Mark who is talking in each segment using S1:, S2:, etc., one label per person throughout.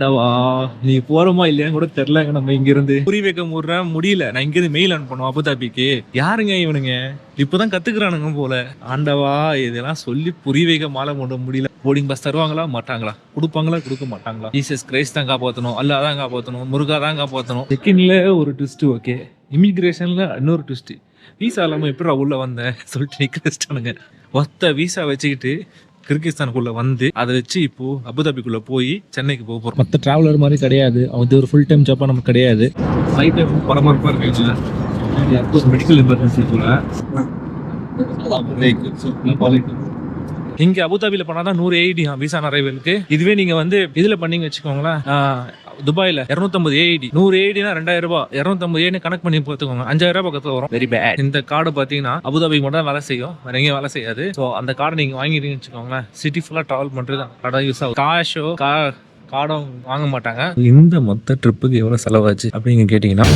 S1: டவா நீ போறோமா இல்லையான்னு கூட தெரியலங்க. நம்ம இங்க இருந்து புரி வைக்க முடியல. நான் இங்க இருந்து மெயில் அனுப்பணும் அபுதாபிக்கு. யாருங்க இவனுங்க? இப்பதான் கத்துக்கிறானுங்க போல. ஆண்டவா, இதெல்லாம் சொல்லி புரிய வைக்க முடியல. போர்டிங் பாஸ் தருவாங்களா மாட்டாங்களா? கொடுப்பாங்களா கொடுக்க மாட்டாங்களா? ஜீசஸ் கிரைஸ்ட் தான் காப்பாற்றணும், அல்லா தான் காப்பாற்றணும், முருகா தான் காப்பாற்றணும். செகண்ட்ல ஒரு ட்விஸ்ட். ஓகே, இமிகிரேஷன்ல இன்னொரு ட்விஸ்ட். வீசா இல்லாம எப்படி உள்ள வந்த சொல்லிட்டு நிக்கிறேன். ஒத்த வீசா வச்சுக்கிட்டு கிர்கிஸ்தானுக்குள்ள வந்து அதை வச்சு இப்போ அபுதாபிக்குள்ள போய் சென்னைக்கு போக போறோம். மற்ற டிராவலர் மாதிரி கிடையாது. அவன் ஒரு ஃபுல் டைம் ஜாப்பா நமக்கு கிடையாது. ஃப்ளைட் பரபரப்பா இருக்கு. மெடிக்கல் எமர்ஜென்சி போல. இங்க அபுதாபியில பண்ணாதான் 100 AED விசா அரைவலுக்கு. இதுவே நீங்க வந்து இதுல பண்ணீங்க வச்சுக்கோங்களேன், துபாயில 250 AED. 100 AEDனா 2000 ரூபாய். 250 AED கணக்கு பண்ணி பார்த்துக்கோங்க, 5000 ரூபாய் பக்கத்துல வரும். Very bad. இந்த கார்டு பாத்தீங்கன்னா அபுதாபிக்கு மட்டும் தான் வேலை செய்யும், வேற எங்கேயும் வேலை செய்யாது. ஸோ அந்த கார்டு நீங்க வாங்கிட்டீங்கன்னு வச்சுக்கோங்களேன், சிட்டி ஃபுல்லா டிராவல் பண்றது கார்டா யூஸ் ஆகும். கார்டும் வாங்க மாட்டாங்க. இந்த மொத்த ட்ரிப்புக்கு எவ்வளவு செலவாச்சு அப்படின்னு கேட்டீங்கன்னா,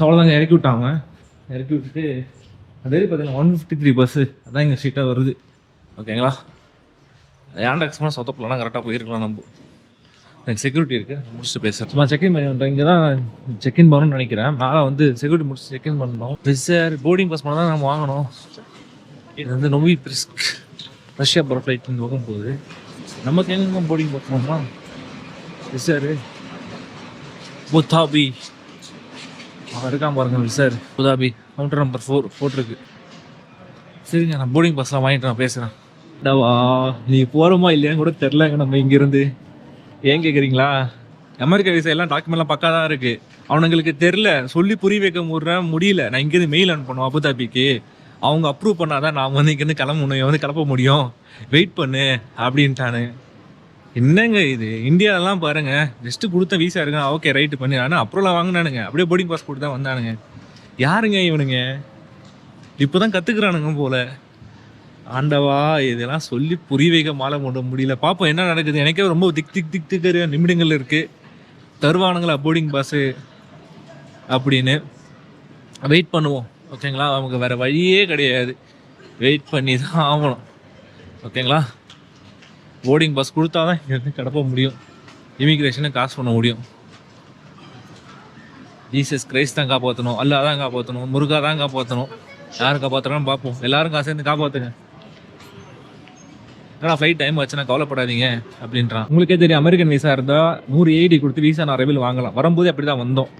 S1: அவ்வளோதாங்க. இறக்கி விட்டாங்க. இறக்கி விட்டுட்டு அதே பார்த்தீங்கன்னா 153 பஸ்ஸு அதான் எங்கள் சீட்டாக வருது. ஓகேங்களா, ஏன்டா எக்ஸ்பிரஸ் சொத்தப்பலாம் கரெக்டாக போயிருக்கலாம். நம்ம எனக்கு செக்யூரிட்டி இருக்குது, முடிச்சுட்டு பேசுகிறேன். சும்மா செக்இன் பண்ணி இங்கே தான் செக்இன் பண்ணணும்னு நினைக்கிறேன். மேலே வந்து செக்யூரிட்டி முடிச்சு செக்இன் பண்ணணும். சார் போர்டிங் பாஸ் பண்ணால் தான் நம்ம வாங்கணும். இது வந்து நோவி பிரிஸ்க் ரஷ்யா போகிற ஃப்ளைட் இந்த பக்கம் போகுது. நமக்கு எங்கே போர்டிங் பாஸ் பண்ணோம்னா சார் அபுதாபி இருக்காம பாருங்க. சார் அபுதாபி கவுண்டர் நம்பர் 4 போட்டிருக்கு. சரிங்க, நான் போர்டிங் பாஸ்லாம் வாங்கிட்டு நான் பேசுகிறேன். டவா நீ போகிறோமா இல்லையான்னு கூட தெரிலங்க. நம்ம இங்கேருந்து ஏன் கேட்குறீங்களா? அமெரிக்கா விசா எல்லாம் டாக்குமெண்ட்லாம் பக்கா தான் இருக்குது. அவனுங்களுக்கு தெரில, சொல்லி புரிய வைக்க முடியல. நான் இங்கேருந்து மெயில் அனுப்பணும் அபுதாபிக்கு. அவங்க அப்ரூவ் பண்ணாதான் நான் வந்து இங்கேருந்து கிளம்பணும், வந்து கிளப்ப முடியும். வெயிட் பண்ணு அப்படின்ட்டானு. என்னங்க இது? இந்தியாவெல்லாம் பாருங்க, ஜஸ்ட்டு கொடுத்த வீசா இருங்க, ஓகே ரைட்டு பண்ணி. ஆனால் அப்ரூவலாக வாங்கினானுங்க, அப்படியே போர்டிங் பாஸ் கொடுத்து தான் வந்தானுங்க. யாருங்க இவனுங்க? இப்போ தான் கற்றுக்குறானுங்க போல. ஆண்டவா, இதெல்லாம் சொல்லி புரிய வைக்க முடியல. பார்ப்போம் என்ன நடக்குது. எனக்கே ரொம்ப திக்கு நிமிடங்கள் இருக்குது. தருவானுங்களா போர்டிங் பாஸு அப்படின்னு வெயிட் பண்ணுவோம். ஓகேங்களா, நமக்கு வேறு வழியே கிடையாது, வெயிட் பண்ணி தான் ஆகணும். ஓகேங்களா, போர்டிங் பாஸ் கொடுத்தா தான் இங்கேருந்து கிடப்ப முடியும், இமிக்ரேஷனை காசு பண்ண முடியும். ஜீசஸ் கிரைஸ்ட் தான் காப்பாற்றணும், அல்லா தான் காப்பாற்றணும், முருகா தான் காப்பாற்றணும். யாரும் காப்பாற்றுறான்னு பார்ப்போம். எல்லாரும் காசு சேர்ந்து காப்பாற்றுங்க. ஆனால் ஃப்ளைட் டைம் வச்சுன்னா கவலைப்படாதீங்க அப்படின்றான். உங்களுக்கே தெரியும், அமெரிக்கன் விசா இருந்தால் 100 AED கொடுத்து விசா நான் ரெவில் வாங்கலாம். வரும்போது அப்படி தான் வந்தோம்.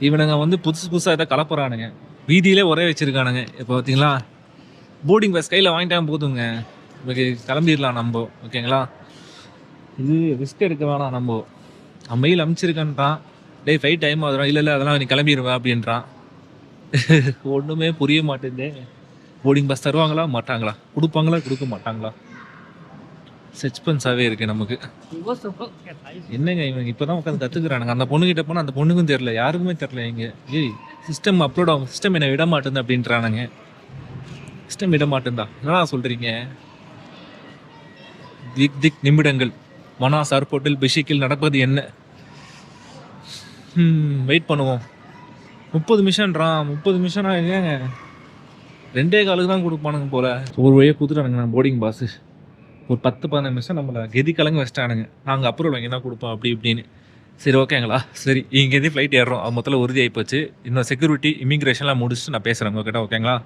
S1: இவனுங்க வந்து புதுசாக எதாவது கலப்புறானுங்க, வீதியிலே ஒரே வச்சுருக்கானுங்க. இப்போ பார்த்தீங்களா, போர்டிங் பாஸ் கையில் வாங்கிட்டால் போதுங்க, நமக்கு கிளம்பிடலாம் நம்ம. ஓகேங்களா, இது ரிஸ்க் எடுக்க வேணாம். நம்ம மெயில் அனுப்பிச்சிருக்கேன்றான். டேய் ஃப்ளைட் டைம் ஆகுதுறான். இல்லை அதெல்லாம் நீ கிளம்பிடுவேன் அப்படின்றான். ஒன்றுமே புரிய மாட்டேங்குது. போர்டிங் பாஸ் தருவாங்களா மாட்டாங்களா? கொடுப்பாங்களா கொடுக்க மாட்டாங்களா? சஸ்பென்ஸாகவே இருக்குது நமக்கு. என்னங்க இவங்க இப்போ தான் உட்காந்து கற்றுக்குறானுங்க. அந்த பொண்ணுகிட்ட போனால் அந்த பொண்ணுக்கும் தெரில, யாருக்குமே தெரில. இங்கே சிஸ்டம் அப்லோட் ஆகும், சிஸ்டம் என்னை விட மாட்டேங்குது அப்படின்றானுங்க. சிஸ்டம் விட மாட்டேன்டா என்னடா சொல்கிறீங்க? திக் நிமிடங்கள் மனாஸ் ஏர்போர்ட்டில் பெஷிக்கில் நடப்பது என்ன? வெயிட் பண்ணுவோம். 30 நிமிஷம்ன்றான். 30 நிமிஷம்னா இல்லையாங்க, 2 காலுக்கு தான் கொடுப்பானுங்க போல. ஒரு வழியாக கொடுத்துட்டானுங்க நான் போர்டிங் பாஸு. ஒரு 10-15 நிமிஷம் நம்மளை கெதி கலங்க வச்சிட்டானுங்க. நாங்கள் அப்ரூவல் வாங்கி தான் கொடுப்போம் அப்படி இப்படின்னு. சரி ஓகேங்களா, சரி இங்கேருந்து ஃப்ளைட் ஏறுறோம். அது மொத்தத்தில் உறுதி ஆகிப்போச்சு. இன்னும் செக்யூரிட்டி இமிக்ரேஷன்லாம் முடிச்சுட்டு நான் பேசுகிறேன் உங்ககிட்ட. ஓகேங்களா,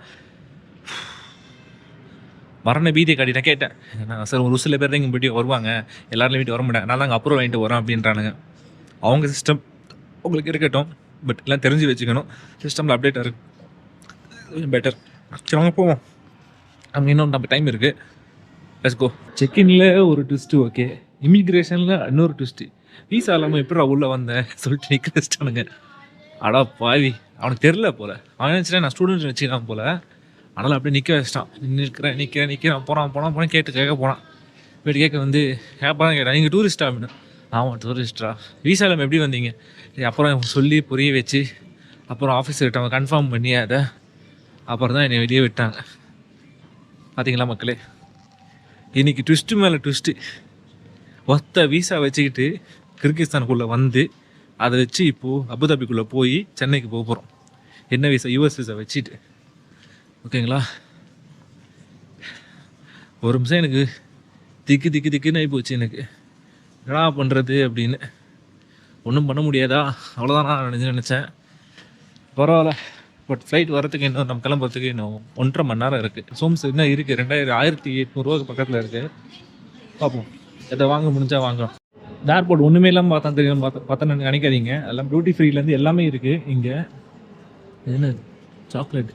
S1: மரண பீதியை காட்டிட்டேன். கேட்டேன், சார் ஒரு சில பேர் தான் இங்கே வீட்டுக்கு வருவாங்க, எல்லாரும் வீட்டு வர முடியாது, நான் தாங்க அப்ரூவல் வாங்கிட்டு வரேன் அப்படின்றானுங்க. அவங்க சிஸ்டம் உங்களுக்கு இருக்கட்டும், பட் எல்லாம் தெரிஞ்சு வச்சுக்கணும். சிஸ்டமில் அப்டேட் இருக்குது, பெட்டர். சரி வாங்க போவோம், அங்கே இன்னும் நம்ம டைம் இருக்குது. Let's go. செக்இன்ல ஒரு ட்விஸ்ட்டு. ஓகே, இமிக்ரேஷனில் இன்னொரு ட்விஸ்ட்டு. வீசா இல்லாமல் எப்படா உள்ளே வந்தேன் சொல்லிட்டு நிற்கிறானுங்க. அடா பாவி, அவனுக்கு தெரில போல. அவன் நினச்சிட்டேன் நான் ஸ்டூடெண்ட் வச்சுக்கலாம் போல. அதனால் அப்படியே நிற்க வச்சிட்டான். நிற்கிறேன் போகிறேன் கேட்க போனான். போய்ட்டு கேட்க வந்து கேட்பான்னு கேட்டேன், நீங்கள் டூரிஸ்டா அப்படின்னு. ஆமாம் டூரிஸ்டா. வீசாலம் எப்படி வந்தீங்க? அப்புறம் சொல்லி புரிய வச்சு அப்புறம் ஆஃபீஸர்கிட்ட அவங்க கன்ஃபார்ம் பண்ணி அதை அப்புறம் தான் என்னை வெளியே விட்டாங்க. பார்த்தீங்களா மக்களே, இன்றைக்கி ட்விஸ்ட்டு மேலே ட்விஸ்ட்டு. ஒத்த வீசா வச்சுக்கிட்டு கிர்கிஸ்தானுக்குள்ளே வந்து அதை வச்சு இப்போது அபுதாபிக்குள்ளே போய் சென்னைக்கு போக போகிறோம். என்ன வீசா? யூஎஸ் வீசா வச்சுட்டு. ஓகேங்களா, ஒரு நிமிஷம் எனக்கு திக்குன்னு ஆகி போச்சு. எனக்கு என்னடா பண்ணுறது அப்படின்னு. ஒன்றும் பண்ண முடியாதா, அவ்வளோதான் நான் நினச்சேன். பரவாயில்ல, பட் ஃப்ளைட் வரத்துக்கு இன்னும் நம்ம கிளம்புறதுக்கு இன்னும் 1.5 மணி நேரம் இருக்குது. சோம்ஸ் இன்னும் இருக்குது, 1800 பக்கத்தில் இருக்குது. பார்ப்போம், எதை வாங்க முடிஞ்சா வாங்கலாம். இந்த ஏர்போர்ட் ஒன்றுமே இல்லாமல் பார்த்தேன்னு நினைக்காதீங்க. எல்லாம் டியூட்டி ஃப்ரீலேருந்து எல்லாமே இருக்குது இங்கே. என்ன சாக்லேட்,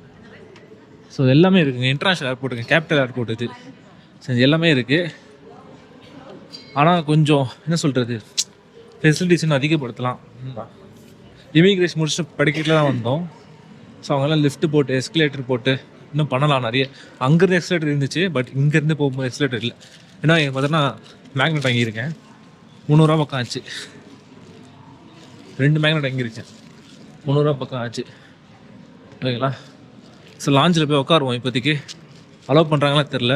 S1: ஸோ எல்லாமே இருக்குங்க. இன்டர்நேஷ்னல் ஏர்போர்ட்டுங்க, கேபிட்டல் ஏர்போர்ட் இது. சரி, எல்லாமே இருக்குது. ஆனால் கொஞ்சம் என்ன சொல்கிறது, ஃபெசிலிட்டிஸ் இன்னும் அதிகப்படுத்தலாம். இமிக்ரேஷன் முடிச்சுட்டு படிக்கட்டில் தான் வந்தோம். ஸோ அவங்கெல்லாம் லிஃப்ட்டு போட்டு எஸ்கலேட்டர் போட்டு இன்னும் பண்ணலாம் நிறைய. அங்கேருந்து எஸ்கலேட்டர் இருந்துச்சு, பட் இங்கேருந்து போகும்போது எஸ்கலேட்டர் இல்லை. ஏன்னா பார்த்தோன்னா மேக்னெட் வாங்கியிருக்கேன், 300 பக்கம் ஆச்சு. 2 மேக்னெட் வாங்கியிருக்கேன், 300 பக்கம் ஆச்சு. ஓகேங்களா, ஸோ லாஞ்சில் போய் உட்காருவோம். இப்போதைக்கு அலோவ் பண்ணுறாங்களா தெரில,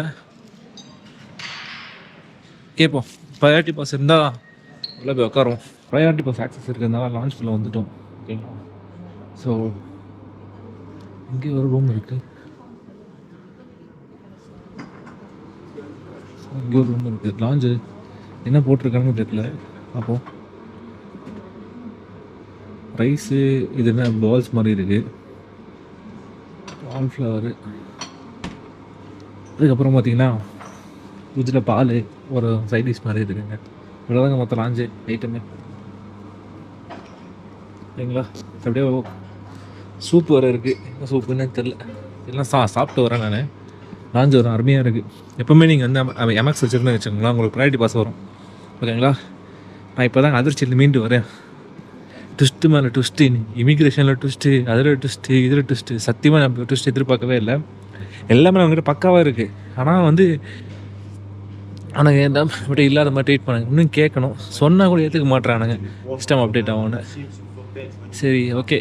S1: கேட்போம். ப்ரையாரிட்டி பாஸ் இருந்தால் உள்ளே போய் உட்காருவோம். ப்ரையாரிட்டி பாஸ் ஆக்சஸ் இருக்கிறதுனால லான்ச்குள்ளே வந்துட்டோம். ஓகேங்களா, ஸோ இங்கே ஒரு ரூம் இருக்குது, இங்கே ஒரு ரூம் இருக்குது. லாஞ்சு என்ன போட்டிருக்காங்கன்னு தெரியல. அப்போது ரைஸு இது என்ன பால்ஸ் மாதிரி இருக்குது, கார்ன்ஃப்ளவரு. அதுக்கப்புறம் பார்த்தீங்கன்னா ஃப்ரிட்ஜில் பால், ஒரு சைட் டிஷ் மாதிரி இருக்குங்க. இவ்வளோதாங்க மொத்தம் லாஞ்சு ஐட்டமே. சரிங்களா, அப்படியே சூப் வேறு இருக்குது. என்ன சூப்புன்னு தெரில, எல்லாம் சாப்பிட்டு வரேன் நான். லாஞ்சு வரும், அருமையாக இருக்குது. எப்போவுமே நீங்கள் வந்து எம்எக்ஸ் வச்சுருந்தேன் வச்சுக்கோங்களா, உங்களுக்கு ப்ரையாரிட்டி பாஸ் வரும். ஓகேங்களா, நான் இப்போ தான் அதிர்ச்சியில் மீண்டு வரேன். ட்விஸ்ட்டு மேலே ட்விஸ்ட்டு, இமிக்ரேஷனில் ட்விஸ்ட்டு, அதில் ட்விஸ்ட்டு, இதில் ட்விஸ்ட்டு. சத்தியமாக நம்ம ட்விஸ்ட் எதிர்பார்க்கவே இல்லை. எல்லாமே நம்மகிட்ட பக்காவாக இருக்குது. ஆனால் வந்து ஆனால் ஏன்டா இப்படி இல்லாத மாதிரி ட்ரீட் பண்ணாங்க. இன்னும் கேட்கணும், சொன்னால் கூட ஏற்றுக்க மாட்டேறானுங்க. சிஸ்டம் அப்டேட் ஆகும்னு. சரி, ஓகே.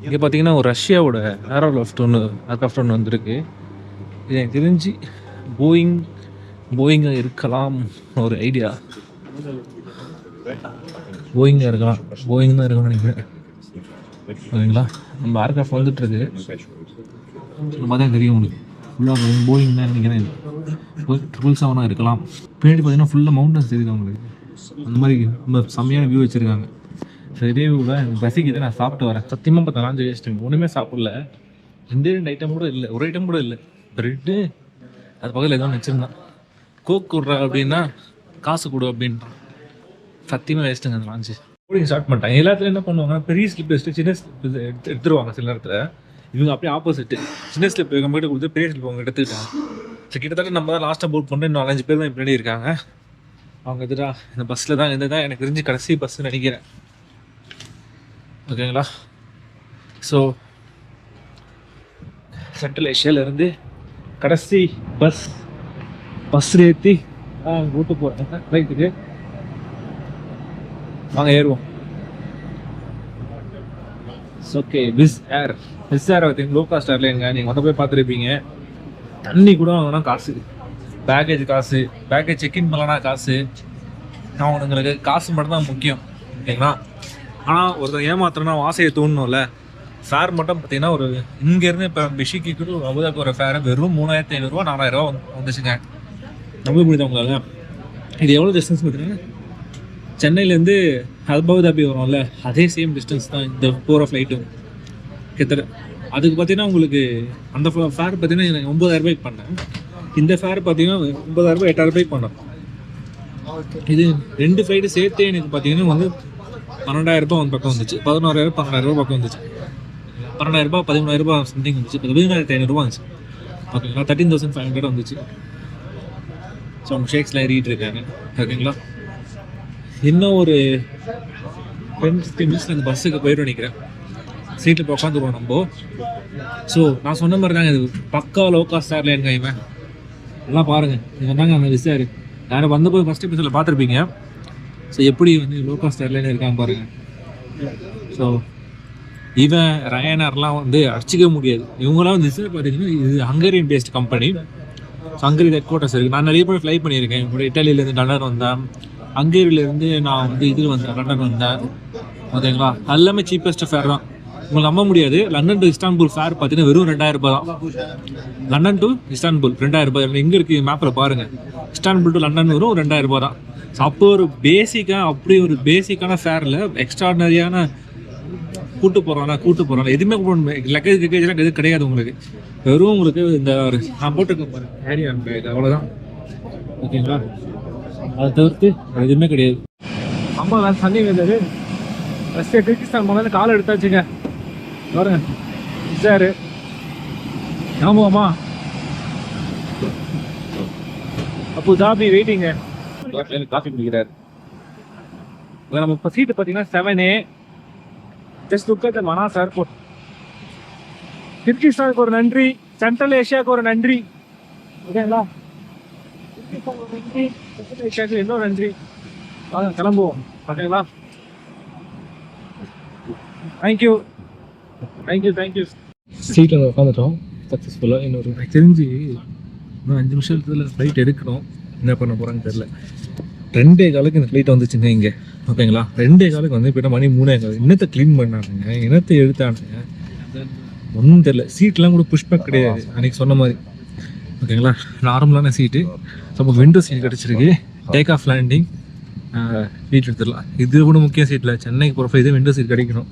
S1: இங்கே பார்த்தீங்கன்னா ஒரு ரஷ்யாவோட ஏரோக்ராஃப்ட் ஒன்று வந்திருக்கு. இது எனக்கு தெரிஞ்சு போயிங்காக இருக்கலாம், ஒரு ஐடியா. போயிங் தான் இருக்கணும்னு நினைக்கிறேன். ஓகேங்களா, நம்ம ஏர்க்ராஃப்ட் வந்துட்டுருக்கு, நம்ம தான் தெரியும் உங்களுக்கு. ஃபுல்லாக போயிங் தான் நினைக்கிறேன். 777 இருக்கலாம். பின்னாடி பார்த்தீங்கன்னா ஃபுல்லாக மவுண்டன்ஸ் தெரியுது அவங்களுக்கு. அந்த மாதிரி ரொம்ப செம்மையான வியூ வச்சுருக்காங்க. சரி, வியூவில் எனக்கு பசிக்குது, நான் சாப்பிட்டு வரேன். சத்தியமாக பார்த்தா லாஞ்சு வேஸ்ட்டுங்க, ஒன்றுமே சாப்பிடல. 2 ஐட்டம் கூட இல்லை, ஒரு ஐட்டம் கூட இல்லை. ப்ரெட்டு அது பக்கத்தில் எதுவும் வச்சுருந்தான். கோக் கொடுறா அப்படின்னா காசு கொடு அப்படின்றான். சத்தியமாக வேஸ்ட்டுங்க அந்த லாஞ்சு. போர்டிங் ஸ்டார்ட் பண்ணிட்டாங்க. எல்லாத்துலையும் என்ன பண்ணுவாங்கன்னா பெரிய ஸ்லிப் வச்சுட்டு சின்ன ஸ்லிப் எடுத்துருவாங்க சில நேரத்தில். இவங்க அப்படியே ஆப்போசிட்டு, சின்ன ஸ்லிப் நம்மகிட்ட கொடுத்து பெரிய ஸ்லிப் அவங்க எடுத்துக்கிட்டாங்க. ஸோ கிட்டத்தட்ட நம்ம தான் லாஸ்ட்டாக போட் பண்ணுறோம். இன்னும் 4-5 பேர் தான் பின்னாடி இருக்காங்க. அவங்க எதிரா இந்த பஸ்ஸில் தான், இந்த தான் எனக்கு தெரிஞ்சு கடைசி பஸ்ஸுன்னு நினைக்கிறேன். ஓகேங்களா, ஸோ சென்ட்ரல் ஏஷியாவிலேருந்து கடைசி பஸ் ஏற்றி கூட்டு போகிறேன் ஃப்ளைட்டுக்கு. வாங்க ஏறுவோம். ஓகே, விஸ் ஏர் பார்த்தீங்கன்னா லோ காஸ்ட் ஏர்லைனுங்க. நீங்கள் வந்து போய் பார்த்துருப்பீங்க. தண்ணி கூட வாங்கினா காசு, பேக்கேஜ் காசு, பேக்கேஜ் செக்இன் பண்ணலனா காசு. அவனுங்களுக்கு காசு மட்டும் தான் முக்கியம். ஓகேங்களா, ஆனால் ஒருத்தர் ஏமாத்துறனா ஆசையை தூண்டணும்ல. ஃபேர் மட்டும் பார்த்தீங்கன்னா ஒரு இங்கேருந்து இப்போ பிஷிக்கு அபுதாபி ஒரு ஃபேர் வெறும் 3500 4000 வந்துச்சுங்க. நம்ப முடியுது அவங்களால. இது எவ்வளோ டிஸ்டன்ஸ் பார்த்தீங்கன்னா சென்னையிலேருந்து அபுதாபி வரும்ல, அதே சேம் டிஸ்டன்ஸ் தான் இந்த போகிற ஃப்ளைட்டும் கிட்டத்தட்ட. அதுக்கு பார்த்தீங்கன்னா உங்களுக்கு அந்த ஃபேர் பார்த்தீங்கன்னா எனக்கு 9000 பண்ணேன். இந்த ஃபேர் பார்த்தீங்கன்னா 9000 8,000 பண்ணேன். இது 2 ஃப்ளைட்டு சேர்த்தே எனக்கு பார்த்தீங்கன்னா வந்து 12,000 வந்து பக்கம் வந்துச்சு. 11,000 12,000 பக்கம் வந்துச்சு. 12,000 13,000 சம்திங் வந்துச்சு. 17,500 வந்துச்சு. ஓகேங்களா, 13,500 வந்துச்சு. ஸோ அவங்க ஷேக்ஸ்லாம் ஏறிட்டு இருக்காங்க. ஓகேங்களா, இன்னும் ஒரு 10-15 மினிட்ஸில் அந்த பஸ்ஸுக்கு போயிட்டு நினைக்கிறேன். சீட்டில் போய் உட்காந்துருவோம் நம்ம. ஸோ நான் சொன்ன மாதிரி தாங்க இது பக்கா லோ காஸ்ட் ஏர்லைனுங்க. இவன் எல்லாம் பாருங்கள், இவன் தாங்க அந்த விசாரு. யாரும் வந்தபோது ஃபஸ்ட் எபிசோடில் பார்த்துருப்பீங்க. ஸோ எப்படி வந்து லோ காஸ்ட் ஏர்லைன் இருக்காங்க பாருங்கள். ஸோ இவன் ரயானர்லாம் வந்து அடிச்சிக்க முடியாது. இவங்களாம் வந்து விசார் பார்த்தீங்கன்னா இது Hungarian based company. So Hungary head quarters இருக்குது. நான் நிறைய பேர் ஃப்ளை பண்ணியிருக்கேன். இப்போ இட்டாலியிலேருந்து லண்டன் வந்தேன், ஹங்கேரியிலேருந்து நான் வந்து இதில் வந்தேன், லண்டன் வந்தேன். ஓகேங்களா, எல்லாமே சீப்பஸ்ட் ஃபேர் தான். உங்களுக்கு நம்ப முடியாது, லண்டன் டு இஸ்தான்புல் ஃபேர் பார்த்தீங்கன்னா வெறும் 2000 ரூபாய் தான். லண்டன் டு இஸ்தான்புல் 2000 ரூபாய். எங்கே இருக்குது மேப்பில் பாருங்கள். இஸ்தான்புல் டு லண்டன் வெறும் 2000 ரூபாய் தான். ஸோ அப்போ ஒரு பேசிக்காக அப்படி ஒரு பேசிக்கான ஃபேரில் எக்ஸ்ட்ராடனரியான கூட்டு போகிறோம் எதுவுமே லக்கேஜ் எதுவும் கிடையாது உங்களுக்கு. வெறும் உங்களுக்கு இந்த ஒரு நான் போட்டிருக்கேன் பாருங்க கேரி ஹேண்ட் பேக், அவ்வளோதான். ஓகேங்களா, அதை தவிர்த்து எதுவுமே கிடையாது. அம்மா வேறு தண்ணி வந்தது ரஷ்யா கிர்கிஸ்தான் போனது காலை எடுத்தாச்சுங்க. பாருங்க சார் ஆமாம்மா அப்போ தாபி வெயிட்டிங்க. காஃபி குடிக்கிறாரு. நம்ம இப்போ சீட்டு பார்த்தீங்கன்னா 7A. Just look at the Manas airport. கிர்கிஸ்தானுக்கு ஒரு நன்றி, சென்ட்ரல் ஏஷியாவுக்கு ஒரு நன்றி. ஓகேங்களா, கிர்கிஸ்தானுக்கு ஒரு நன்றி, சென்ட்ரல் ஏஷியாவுக்கு இன்னொரு நன்றி. வாங்க கிளம்புவோம். ஓகேங்களா, தேங்க்யூ. சீட்டில் உட்காந்துட்டோம் சக்ஸஸ்ஃபுல்லாக. இன்னொரு எனக்கு தெரிஞ்சு இன்னும் 5 நிமிஷத்துல ஃப்ளைட் எடுக்கணும். என்ன பண்ண போகிறான்னு தெரில. 2:15 இந்த ஃப்ளைட் வந்துச்சுங்க இங்கே. ஓகேங்களா, 2:15 வந்து போய்ட்டா மணி 3:15. இன்னத்தை க்ளீன் பண்ணானுங்க, இன்னத்தை எடுத்தானுங்க, ஒன்றும் தெரில. சீட்லாம் கூட புஷ்பேக் கிடையாது அன்றைக்கி சொன்ன மாதிரி. ஓகேங்களா, நார்மலான சீட்டு. நம்ம விண்டோ சீட் கிடச்சிருக்கு. டேக் ஆஃப் லேண்டிங் சீட் எடுத்துடலாம். இது கூட முக்கிய சீட்டில் சென்னைக்கு போகிறப்ப இதே விண்டோ சீட் கிடைக்கணும்.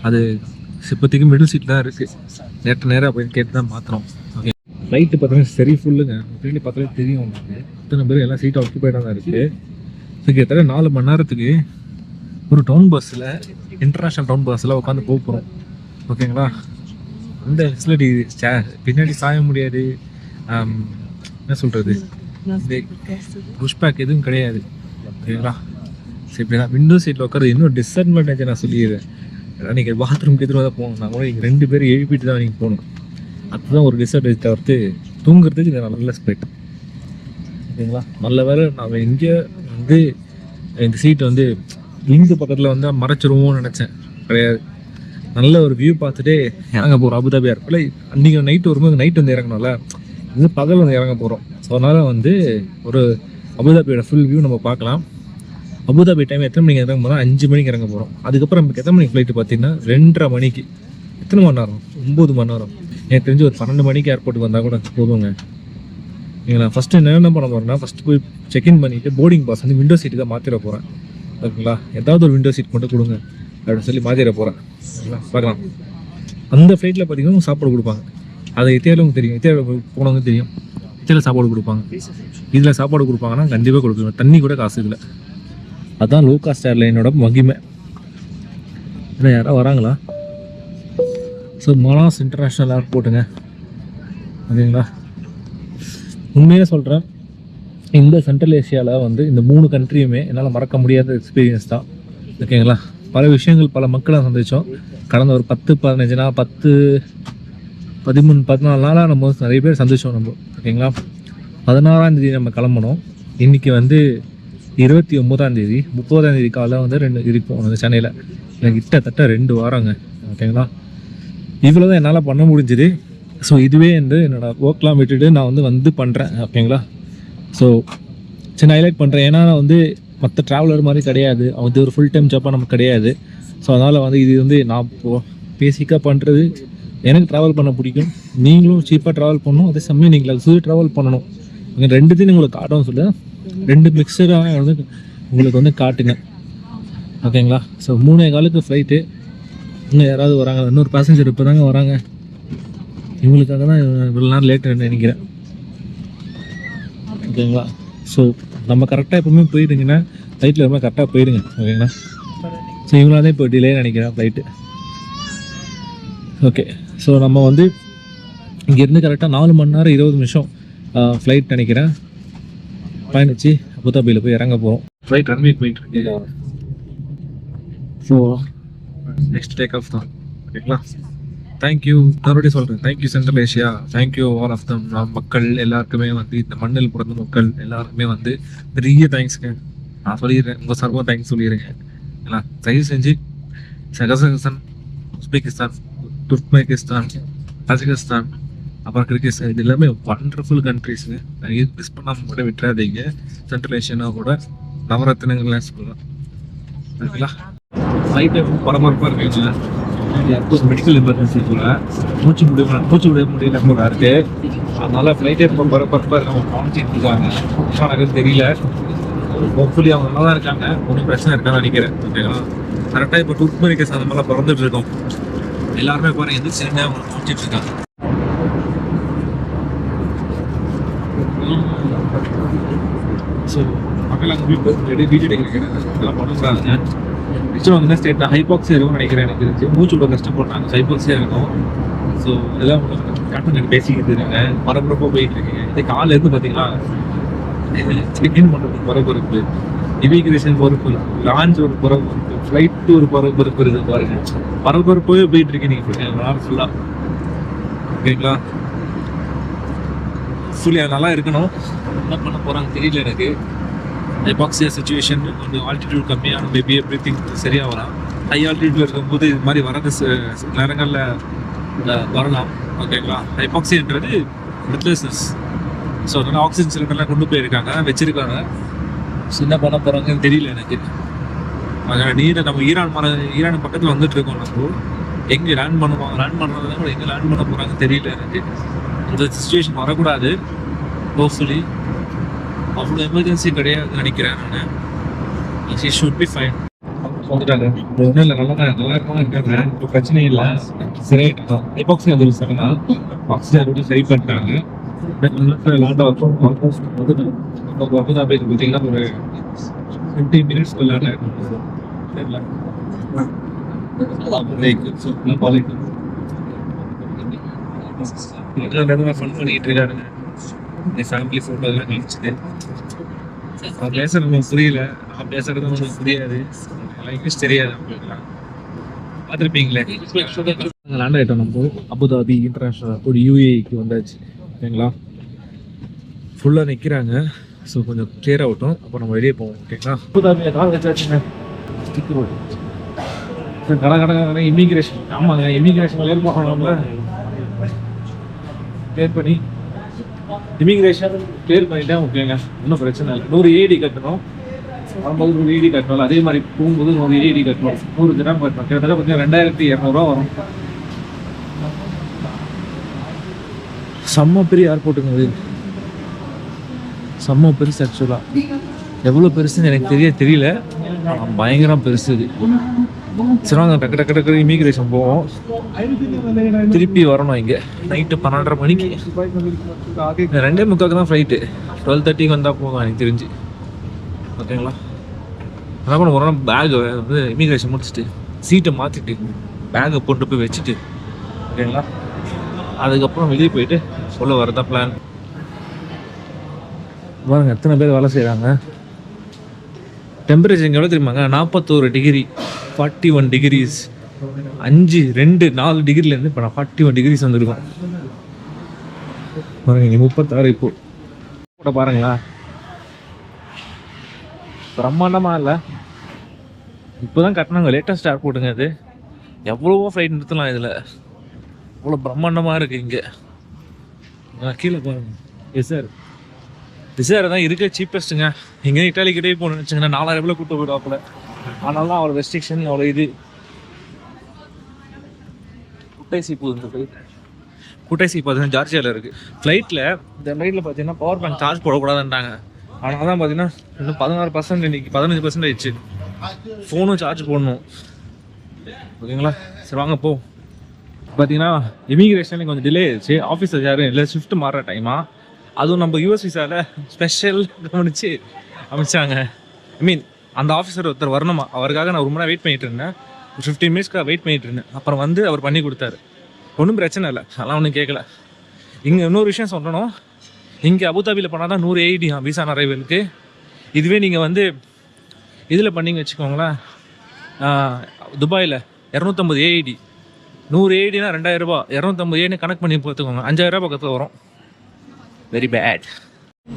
S1: அது இப்போதைக்கு மிடில் சீட் தான் இருக்குது. நேராக போய் கேட்டு தான் மாற்றணும். ஓகே, ஃப்ளைட்டு பார்த்தீங்கன்னா சரி ஃபுல்லுங்க. ஃப்ளைட்டு பார்த்தாலே தெரியும் உங்களுக்கு. இத்தனை பேர் எல்லாம் சீட்டை ஆக்குபைடாக தான் இருக்குது. ஸோ கிட்டத்தட்ட 4 மணி நேரத்துக்கு ஒரு டவுன் பஸ்ஸில், இன்டர்நேஷ்னல் டவுன் பஸ்ஸில் உட்காந்து போகிறோம். ஓகேங்களா, அந்த ஃபெசிலிட்டி பின்னாடி சாய முடியாது, என்ன சொல்கிறது, புஷ்பேக் எதுவும் கிடையாது. ஓகேங்களா, சரி இப்படி தான் விண்டோ சீட்டில் உட்காந்து இன்னும் டிஸ்அட்வான்டேஜ் நான் சொல்லிடுறேன். நீங்கள் பாத்ரூம் எதிர்த்து தான் போகணும். நான் கூட நீங்கள் 2 பேரும் எழுப்பிட்டு தான் நீங்கள் போகணும். அதுதான் ஒரு டிஸ்அட்வான்டேஜ். தவிர்த்து தூங்குறதுக்கு இது நல்ல ஸ்பெக்ட். ஓகேங்களா, நல்ல வேலை நான் இங்கே வந்து இந்த சீட்டை வந்து லிங்க் பக்கத்தில் வந்து மறைச்சிருவோம்னு நினச்சேன். கிடையாது, நல்ல ஒரு வியூ பார்த்துட்டு இறங்க போகிறோம். அபுதாபி ஏர்போர்ட்டில் அன்றைக்கி நைட்டு வரும்போது நைட் வந்து இறங்கணும்ல, இது பகல் வந்து இறங்க போகிறோம். ஸோ அதனால் வந்து ஒரு அபுதாபியோட ஃபுல் வியூ நம்ம பார்க்கலாம். அபுதாபி டைம் எத்தனை மணிக்கு இறங்க போகிறோம்? 5 மணிக்கு இறங்க போகிறோம். அதுக்கப்புறம் நமக்கு எத்தனை மணிக்கு ஃப்ளைட்டு பார்த்தீங்கன்னா 2:30 மணிக்கு. எத்தனை மணி நேரம்? 9 மணி நேரம். எனக்கு தெரிஞ்சு ஒரு 12 மணிக்கு ஏர்போர்ட்டுக்கு வந்தால் கூட போதுங்க. நீங்கள் நான் ஃபஸ்ட்டு என்ன பண்ண போகிறேன்னா, ஃபஸ்ட்டு போய் செக்இன் பண்ணிவிட்டு போர்டிங் பாஸ் வந்து விண்டோ சீட்டு தான் மாற்றிட போகிறேன். ஓகேங்களா, ஏதாவது ஒரு விண்டோ சீட் மட்டும் கொடுங்க அப்படின்னு சொல்லி மாற்றிட போகிறேன். ஓகேங்களா, பார்க்கலாம். அந்த ஃப்ளைட்டில் பார்த்தீங்கன்னா சாப்பாடு கொடுப்பாங்க. அது இத்தியாவில் தெரியும், இத்தியாவில் போனவங்க தெரியும். இத்தியாவில் சாப்பாடு கொடுப்பாங்க. இதில் சாப்பாடு கொடுப்பாங்கன்னா கண்டிப்பாக கொடுக்கணும். தண்ணி கூட காசு இல்லை. அதுதான் லோ காஸ்ட் ஏர்லைனோட மகிமை. ஏன்னா யாராவது வராங்களா? ஸோ மனாஸ் இன்டர்நேஷ்னல் ஏர்போர்ட்டுங்க. ஓகேங்களா, உண்மையாக சொல்கிறேன், இந்த சென்ட்ரல் ஏஷியாவில் வந்து இந்த 3 கண்ட்ரியுமே என்னால் மறக்க முடியாத எக்ஸ்பீரியன்ஸ் தான். ஓகேங்களா, பல விஷயங்கள் பல மக்களை சந்தித்தோம். கடந்த ஒரு 10-15 நாள் 13-14 நாளாக நம்ம நிறைய பேர் சந்தித்தோம் நம்ம. ஓகேங்களா, 16ஆம் தேதி நம்ம கிளம்பணும். இன்றைக்கி வந்து 29ஆம் தேதி, 30ஆம் தேதி காலையில் வந்து 2 இருக்கும் அந்த சென்னையில். எனக்கு கிட்டத்தட்ட 2 வாரங்க. ஓகேங்களா, இவ்வளோ தான் என்னால் பண்ண முடிஞ்சுது. ஸோ இதுவே வந்து என்னோடய ஒர்க்லாம் விட்டுட்டு நான் வந்து பண்ணுறேன். ஓகேங்களா, ஸோ சின்ன ஹைலைட் பண்ணுறேன். ஏன்னா வந்து மற்ற ட்ராவலர் மாதிரி கிடையாது, அது ஒரு ஃபுல் டைம் ஜாப்பாக நமக்கு கிடையாது. ஸோ அதனால் வந்து இது வந்து நான் பேசிக்காக பண்ணுறது. எனக்கு ட்ராவல் பண்ண பிடிக்கும், நீங்களும் சீப்பாக ட்ராவல் பண்ணணும், அதே சமயம் நீங்கள் லக்ஸுரி ட்ராவல் பண்ணணும். நீங்கள் 2த்தையும் உங்களுக்கு காட்டவும் சொல்ல, 2 மிக்சராக வந்து உங்களுக்கு வந்து காட்டுங்க. ஓகேங்களா, ஸோ 3:15 ஃப்ளைட்டு. இன்னும் யாராவது வராங்க, இன்னொரு பேசஞ்சர் இப்போ தாங்க வராங்க. இவங்களுக்காக தான் இவ்வளோ நேரம் லேட்டு நினைக்கிறேன். ஓகேங்களா, ஸோ நம்ம கரெக்டாக எப்போவுமே போயிடுங்கன்னா ஃப்ளைட்டில் ரொம்ப கரெக்டாக போயிடுங்க. ஓகேங்களா, ஸோ இவங்களாக தான் இப்போ டிலே நினைக்கிறேன் ஃப்ளைட்டு. ஓகே, ஸோ நம்ம வந்து இங்கேருந்து கரெக்டாக 4 மணி நேரம் 20 நிமிஷம் ஃப்ளைட் நினைக்கிறேன் பயணிச்சு அபுதாபியில் போய் இறங்க போகிறோம். ஃப்ளைட் ரன்வே போயிட்டு இருக்கு. ஸோ நெக்ஸ்ட் டேக் ஆஃப் தான். ஓகேங்களா. தேங்க்யூ, மறுபடியும் சொல்கிறேன், thank you central Asia, thank you all of them. மக்கள் எல்லாருக்குமே வந்து, இந்த மண்ணில் பிறந்த மக்கள் எல்லாருக்குமே வந்து பெரிய தேங்க்ஸ்ங்க. நான் சொல்லிடுறேன், உங்கள் சார்பாக தேங்க்ஸ் சொல்லிடுறேங்க. ஏன்னா தயவு செஞ்சு கஜகஸ்தான், உஸ்பெகிஸ்தான், துர்க்மெனிஸ்தான், தஜிகிஸ்தான், அப்புறம் கிர்கிஸ்தான், இது எல்லாமே வண்டர்ஃபுல் கண்ட்ரிஸுங்க. நிறைய மிஸ் பண்ணாமல் கூட விட்டுறாதீங்க. சென்ட்ரல் ஏஷியானா கூட நவரத்தினங்கள்லாம் சொல்லலாம். சரிங்களா. ஃப்ளைட்டு பரபரப்பாக இருக்குங்க. மெடிக்கல் எமர்ஜென்சி போல மூச்சு விட முடியல போல இருக்கு. அதனால ஃப்ளைட்டே இப்போ பரபரப்பாக அவங்க காமிச்சிட்டு இருக்காங்க. எனக்கு தெரியல, ஹோப்ஃபுல்லி அவங்க நல்லா தான் இருக்காங்க, ஒன்றும் பிரச்சனை இருக்கான்னு நினைக்கிறேன். ஓகேங்களா. கரெக்டாக இப்போ துர்க்மெனிஸ்தான் அந்த மாதிரிலாம் பறந்துட்டு இருக்கோம். எல்லாருமே பாருங்க எந்த சைடுமே அவங்க காமிச்சிட்டு இருக்காங்க. ஸோ மக்கள் அங்கே வீடியோ எடுக்கிறேன் எல்லாம் பண்ணுறாங்க. நிச்சயம் வந்து ஸ்டேட் ஹைபாக்ஸியா இருக்கும்னு நினைக்கிறேன். எனக்கு தெரிஞ்சு மூச்சு விட கஷ்டப்படுறாங்க, ஹைபாக்ஸியா இருக்கும். ஸோ இதெல்லாம் கட்டணம் பேசிக்கிட்டு இருக்காங்க, பரபரப்பாக போயிட்டு இருக்கீங்க. இதே காலையில் இருந்து பார்த்தீங்கன்னா செக்இன் பண்ணுறதுக்கு பரபரப்பு, இமிகிரேஷன் பொறுப்பு, லான்ச் ஒரு பரபரப்பு, ஃப்ளைட்டு ஒரு பரபரப்பு இருக்குது பாருங்க. பரபரப்பாகவே போயிட்டு இருக்கீங்க நீங்கள் நாள் ஃபுல்லாக. ஓகேங்களா. ஃபுல்லி நல்லா இருக்கணும். என்ன பண்ண போகிறாங்க தெரியல எனக்கு. ஹைபாக்சியா சுச்சுவேஷன் கொஞ்சம் ஆல்டிடியூட் கம்மியான மேபி எவ்ரி திங் சரியாக வரலாம். ஹை ஆல்டிடியூட் இருக்கும்போது இது மாதிரி வரது நேரங்களில் வரலாம். ஓகேங்களா. ஹைபாக்சியான்றது பிரெத்லெஸ்னஸ். ஸோ அதனால் ஆக்சிஜன் சிலிண்டர்லாம் கொண்டு போயிருக்காங்க, வச்சிருக்காங்க. ஸோ என்ன பண்ண போகிறாங்கன்னு தெரியல எனக்கு. நீரை நம்ம ஈரான் பக்கத்தில் வந்துட்டு இருக்கோம். நம்ம எங்கே லேண்ட் பண்ணுவாங்க, லேண்ட் பண்ணுறதுனா கூட எங்கே லேண்ட் பண்ண போகிறாங்க தெரியல எனக்கு. இந்த சுச்சுவேஷன் வரக்கூடாது. ஹோப்ஃபுல்லி அவ்வளோ எமர்ஜென்சி கிடையாதுன்னு நினைக்கிறேன் நான். She should be fine. வந்துட்டாங்க. ஒன்றும் இல்லை, நல்லா இருக்கமாக இருக்காங்க, இப்போ பிரச்சனை இல்லை, சரியாயிட்டாங்க. ஹைபாக்சியா அது சரினா ஆக்சிஜன் விட்டு சரி பண்ணிட்டாங்க. லேண்ட் ஆகும் அபுதாபி பார்த்தீங்கன்னா ஒரு 15 minutes லேண்ட் ஆகிடும். தெரியல ஃபன் பண்ணிட்டு இருக்காருங்க. ஃபேமிலி ஃபோட்டோலாம் நினைச்சிட்டு அவன் பேசுறது நமக்கு புரியல, நான் பேசுறது நமக்கு புரியாது, இங்கிலீஷ் தெரியாது. அப்படின்லாம் பார்த்துருப்பீங்களே. லேண்ட் ஆகிட்டோம் நம்ம அபுதாபி இன்டர்நேஷ்னல் ஏர்போர்ட் யூஏஇக்கு வந்தாச்சு. ஓகேங்களா. ஃபுல்லாக நிற்கிறாங்க. ஸோ கொஞ்சம் கிளியர் ஆகட்டும், அப்போ நம்ம வெளியே போவோம். ஓகேங்களா. அபுதாபியை கால் வச்சாச்சுங்க. கடை இமிகிரேஷன். ஆமாங்க, இமிகிரேஷன் கிளியர் பண்ணணும்ல. கிளியர் பண்ணி இமிகிரேஷன் கிளியர் பண்ணிட்டேன். ஓகேங்க, ஒன்றும் பிரச்சனை இல்லை. 100 AED கட்டணும். வரும்போது 100 AED கட்டணும். அதே மாதிரி போகும்போது 100 AED கட்டணும். 100 தினம் கட்டணும். கிட்டத்தட்ட பார்த்தீங்கன்னா 2200 வரும். செம்ம பெரிய ஏர்போர்ட்டுங்க இது. செம்ம பெருசு. ஆக்சுவலாக எவ்வளோ பெருசுன்னு எனக்கு தெரியல. பயங்கரம் பெருசு இது. சரி வாங்க, டக்கு டக்கு இமிகிரேஷன் போவோம். திருப்பி வரணும் இங்கே நைட்டு 12:30 மணிக்கு. 2:45 தான் ஃப்ளைட்டு. 12:30 வந்தால் போதும் எனக்கு தெரிஞ்சு. ஓகேங்களா. அதான் கூட ஒரு நாள் பேக் வந்து இமிகிரேஷன் முடிச்சுட்டு சீட்டை மாற்றிட்டு பேக்கை கொண்டு போய் வச்சுட்டு, ஓகேங்களா, அதுக்கப்புறம் வெளியே போயிட்டு சொல்ல வரதா பிளான். பாருங்க எத்தனை பேர் வேலை செய்கிறாங்க. டெம்பரேச்சர் இங்கே எவ்வளோ தெரியுமாங்க? 41 டிகிரி, 41 டிகிரிஸ். 5, 2, 4 டிகிரிலேருந்து இப்போ நான் 41 டிகிரிஸ் வந்துருக்கோம். பாருங்க இங்கே 36. இப்போ கூட பாருங்களா, பிரம்மாண்டமாக இல்லை. இப்போ தான் கட்டினாங்க, லேட்டஸ்ட் ஏர்போர்ட்டுங்க அது. எவ்வளவோ ஃப்ளைட் நிறுத்தலாம் இதில். அவ்வளோ பிரம்மாண்டமாக இருக்குது இங்கே. கீழே பாருங்க. சார் தான் இருக்க சீப்பஸ்ட்டுங்க. இங்கே இட்டாலிக்கிட்டே போகணும்னு வச்சுங்கன்னா 4000 ரூபாய் கூட்டு போயிடுவாப்புல. ஆனாலும் அவ்வளோ ரெஸ்ட்ரிக்ஷன், அவ்வளோ இது. குட்டைசி போகுது. குட்டைசி பார்த்தீங்கன்னா ஜார்ஜியாவில் இருக்குது. ஃப்ளைட்டில் இந்த ஃப்ளைட்டில் பார்த்தீங்கன்னா பவர் பேங்க் சார்ஜ் போடக்கூடாதுன்றாங்க. ஆனால் தான் பார்த்தீங்கன்னா இன்னும் 16% இன்னைக்கு 15% ஆயிடுச்சு. ஃபோனும் சார்ஜ் போடணும். ஓகேங்களா. சரி வாங்க போ. பார்த்தீங்கன்னா இமிகிரேஷன் கொஞ்சம் டிலே ஆயிடுச்சு. ஆஃபீஸர் யாரும் இல்லை, ஷிஃப்ட் மாறுற டைமாக. அதுவும் நம்ம யூஎஸ் விசாவில் ஸ்பெஷல் கவனித்து அமைச்சாங்க. ஐ மீன் அந்த ஆஃபீஸர் ஒருத்தர் வரணுமா, அவருக்காக நான் ரொம்ப நேரம் வெயிட் பண்ணிட்டு இருந்தேன். 15 மினிட்ஸ்க்காக வெயிட் பண்ணிட்டு இருந்தேன். அப்புறம் வந்து அவர் பண்ணி கொடுத்தாரு. ஒன்றும் பிரச்சனை இல்லை, அதெல்லாம் ஒன்றும் கேட்கல. இங்கே இன்னொரு விஷயம் சொல்லணும். இங்கே அபுதாபியில் பண்ணால் தான் 100 AED விசா அரைவலுக்கு. இதுவே நீங்கள் வந்து இதில் பண்ணிங்க வச்சுக்கோங்களேன், துபாயில் 250 AED. 100 ஏடினா 2000 ரூபா, 250 ஏடி கனெக்ட் பண்ணி பார்த்துக்கோங்க, 5000 ரூபா பக்கத்தில் வரும். Very bad.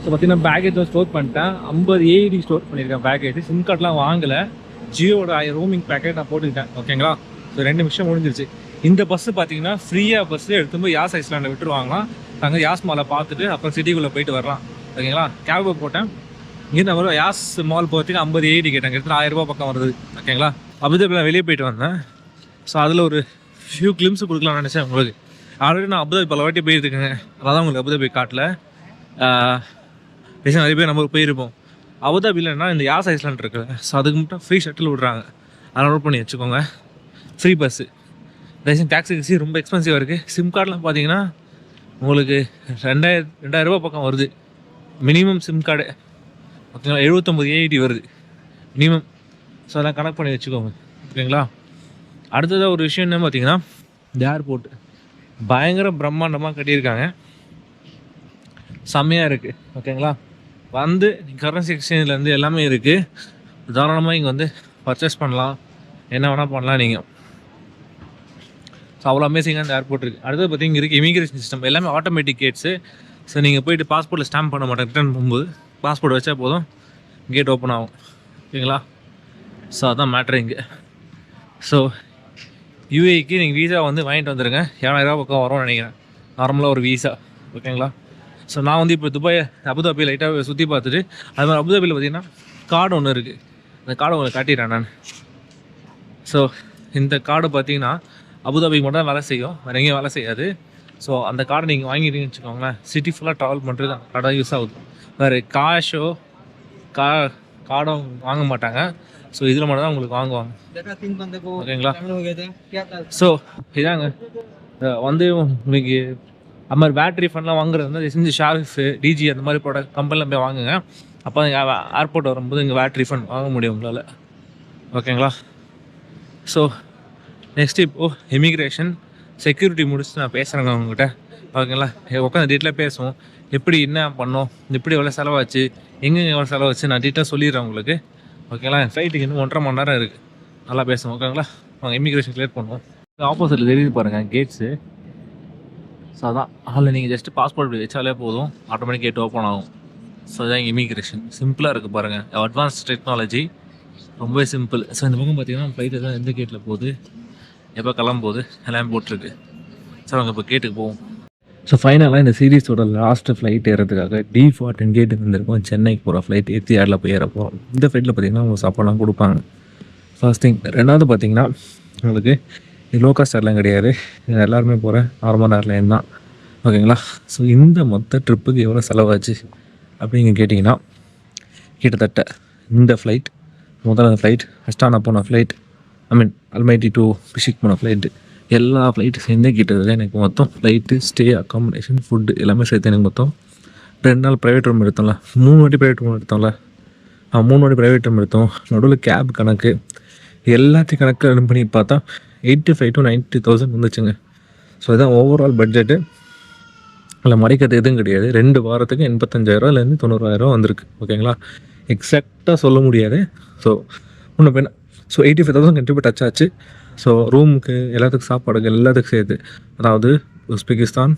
S1: ஸோ பார்த்தீங்கன்னா பேக்கேஜ் ஸ்டோர் பண்ணிட்டேன், 50 ஏடி ஸ்டோர் பண்ணியிருக்கேன் பேக்கேஜ். சிம் கார்டெலாம் வாங்கலை, ஜியோட ரோமிங் பேக்கேஜ் நான் போட்டுக்கிட்டேன். ஓகேங்களா? ஸோ 2 நிமிஷம் முடிஞ்சிருச்சு. இந்த பஸ்ஸு பார்த்தீங்கன்னா ஃப்ரீயாக பஸ்ஸு எடுத்து போய் யாஸ் ஐஸ்லாண்டில் விட்டுருவாங்களாம். நாங்கள் யாஸ் மாலை பார்த்துட்டு அப்புறம் சிட்டிக்குள்ளே போயிட்டு வரலாம். ஓகேங்களா? கேபை போட்டேன். இங்கேருந்து வரும் யாஸ் மால் போகிறதுக்கு 50 ஏடி கேட்டாங்க, எடுத்து 1000 ரூபா பக்கம் வருது. ஓகேங்களா? அபுதாபியில் வெளியே போயிட்டு வந்தேன். ஸோ அதில் ஒரு ஃபியூ கிளிம்ஸ் கொடுக்கலாம்னு நினச்சேன் உங்களுக்கு. ஆல்ரெடி நான் அபுதாபி பல வாட்டி போயிருக்கேங்க, அதான் உங்களுக்கு அபுதாபி காட்டில் பேச நிறைய பேர் நம்ம போயிருப்போம். அபுதாபிலன்னா இந்த யாஸ் ஐஸ்லாண்ட் இருக்குல்ல, ஸோ அதுக்கு மட்டும் ஃப்ரீ ஷட்டில் விட்றாங்க, அதை நோட் பண்ணி வச்சுக்கோங்க. Free bus. தயவுசெய்து டாக்ஸி ரொம்ப எக்ஸ்பென்சிவாக இருக்குது. சிம் கார்டெலாம் பார்த்தீங்கன்னா உங்களுக்கு 2000 ரூபா பக்கம் வருது மினிமம் சிம் கார்டு. ஓகேங்களா? 79 ஏடி வருது மினிமம். ஸோ அதெல்லாம் கனெக்ட் பண்ணி வச்சுக்கோங்க. ஓகேங்களா? அடுத்ததாக ஒரு விஷயம் என்ன பார்த்தீங்கன்னா, இந்த ஏர்போர்ட்டு பயங்கர பிரம்மாண்டமாக கட்டியிருக்காங்க, செம்மையாக இருக்குது. ஓகேங்களா? வந்து கரன்சி எக்ஸ்சேஞ்சிலேருந்து எல்லாமே இருக்குது. தாராளமாக இங்கே வந்து பர்ச்சேஸ் பண்ணலாம், என்ன வேணால் பண்ணலாம் நீங்கள். ஸோ அவ்வளோ அமேசிங்காக அந்த ஏர்போர்ட் இருக்குது. அடுத்தது பார்த்தீங்கன்னா இங்கே இருக்குது இமிக்ரேஷன் சிஸ்டம், எல்லாமே ஆட்டோமேட்டிக் கேட்ஸு. ஸோ நீங்கள் போய்ட்டு பாஸ்போர்ட்டில் ஸ்டாம்ப் பண்ண மாட்டேன், ரிட்டர்ன் போகும்போது பாஸ்போர்ட் வச்சா போதும், கேட் ஓப்பன் ஆகும். ஓகேங்களா? ஸோ அதான் மேட்ரு இங்கே. ஸோ யூஏக்கு நீங்கள் வீசா வந்து வாங்கிட்டு வந்துடுங்க, 7000 ரூபா பக்கம் வரும்னு நினைக்கிறேன் நார்மலாக ஒரு வீசா. ஓகேங்களா? ஸோ நான் வந்து இப்போ துபாய் அபுதாபி லைட்டாக சுற்றி பார்த்துட்டு, அது மாதிரி அபுதாபியில் பார்த்தீங்கன்னா கார்டு ஒன்று இருக்குது, அந்த கார்டு உங்களுக்கு காட்டிடுறேன் நான். ஸோ இந்த கார்டு பார்த்தீங்கன்னா அபுதாபிக்கு மட்டும் தான் வேலை செய்யும், வேறு எங்கேயும் வேலை செய்யாது. ஸோ அந்த கார்டை நீங்கள் வாங்கிட்டீங்கன்னு வச்சுக்கோங்களேன், சிட்டி ஃபுல்லாக ட்ராவல் பண்ணுறது அந்த கார்டாக யூஸ் ஆகுது. வேறு காஷோ கார்டும் வாங்க மாட்டாங்க. ஸோ இதில் மட்டும் தான் உங்களுக்கு வாங்குவாங்க. ஓகேங்களா? ஸோ இதாங்க வந்து உங்களுக்கு அது மாதிரி பேட்ரி ஃபண்ட்லாம் வாங்குறது வந்து செஞ்சு ஷார்ஃபு டிஜி அந்த மாதிரி ப்ராடக்ட் கம்பெனியில் போய் வாங்குங்க. அப்போ ஏர்போர்ட் வரும்போது இங்கே பேட்ரி ஃபண்ட் வாங்க முடியும் உங்களால். ஓகேங்களா? ஸோ நெக்ஸ்ட்டு இப்போது இமிக்ரேஷன் செக்யூரிட்டி முடிச்சுட்டு நான் பேசுகிறேங்க அவங்ககிட்ட. ஓகேங்களா? உட்காந்து டீட்டெயிலாக பேசுவோம், எப்படி என்ன பண்ணோம், எப்படி எவ்வளோ செலவாச்சு, எங்கெங்கே எவ்வளோ செலவாச்சு நான் டீட்டெயிலாக சொல்லிடுறேன் உங்களுக்கு. ஓகேங்களா? என் ஃப்ளைட்டுக்கு இன்னும் 1.5 மணி நேரம் இருக்குது, நல்லா பேசுவோம். ஓகேங்களா? நாங்கள் இமிக்ரேஷன் கிளியர் பண்ணுவோம். ஆப்போசிட்டில் தெரியுது பாருங்கள் கேட்ஸு. ஸோ அதான் அதில் நீங்கள் ஜஸ்ட்டு பாஸ்போர்ட் இப்படி வச்சாலே போதும், ஆட்டோமேட்டிக் கேட் ஓப்பன் ஆகும். ஸோ அதான் இமிக்ரேஷன் சிம்பிளாக இருக்குது பாருங்கள், அட்வான்ஸ் டெக்னாலஜி, ரொம்பவே சிம்பிள். ஸோ இந்த பக்கம் பார்த்தீங்கன்னா ஃப்ளைட் எதாவது எந்த கேட்டில் போகுது, எப்போ கிளம்பும்போது எல்லாமே போட்டிருக்கு. ஸோ நாங்கள் இப்போ கேட்டுக்கு போவோம். ஸோ ஃபைனலாக இந்த சீரீஸோட லாஸ்ட்டு ஃப்ளைட் ஏறதுக்காக D14 கேட்டுக்கு வந்திருக்கோம். சென்னைக்கு போகிற ஃப்ளைட் ஏர்ல போய் ஏற போகிறோம். இந்த ஃப்ளைட்டில் பார்த்தீங்கன்னா அவங்க சாப்பாடுலாம் கொடுப்பாங்க, ஃபர்ஸ்ட் திங். ரெண்டாவது பார்த்தீங்கன்னா உங்களுக்கு லோ காஸ்ட் ஏர்லைன் கிடையாது, எல்லாருமே போகிற நார்மல் ஏர்லைன் தான். ஓகேங்களா? ஸோ இந்த மொத்த ட்ரிப்புக்கு எவ்வளோ செலவாச்சு அப்படிங்க கேட்டிங்கன்னா, கிட்டத்தட்ட இந்த ஃப்ளைட், முதல்ல ஃப்ளைட் அஸ்டானா போன ஃப்ளைட், அல்மைட்டி டு பிஷிக் போன ஃப்ளைட்டு, எல்லா ஃப்ளைட்டு சேர்ந்தே கிட்டத்தட்ட எனக்கு மொத்தம் ஃப்ளைட்டு, ஸ்டே, அக்காமடேஷன், ஃபுட்டு எல்லாமே சேர்த்து எனக்கு மொத்தம் 2 நாள் ப்ரைவேட் ரூம் எடுத்தோம்ல, 3 வாட்டி ப்ரைவேட் ரூம் எடுத்தோம்ல, 3 வாட்டி ப்ரைவேட் ரூம் எடுத்தோம். நடுவில் கேப் கணக்கு எல்லாத்தையும் கணக்கு ரன் பண்ணி பார்த்தா 85,000 to 90,000 வந்துச்சுங்க. ஸோ இதுதான் ஓவரால் பட்ஜெட்டு. இல்லை மறைக்கிறது எதுவும் கிடையாது. 2 வாரத்துக்கு 85,000 90,000 வந்திருக்கு. ஓகேங்களா? எக்ஸாக்டாக சொல்ல முடியாது. ஸோ இன்னும் என்ன, ஸோ 85,000 கண்டிப்பாக டச் ஆச்சு. ஸோ ரூமுக்கு எல்லாத்துக்கும் சாப்பாடுக்கு எல்லாத்துக்கும் சேர்த்து, அதாவது உஸ்பெகிஸ்தான்,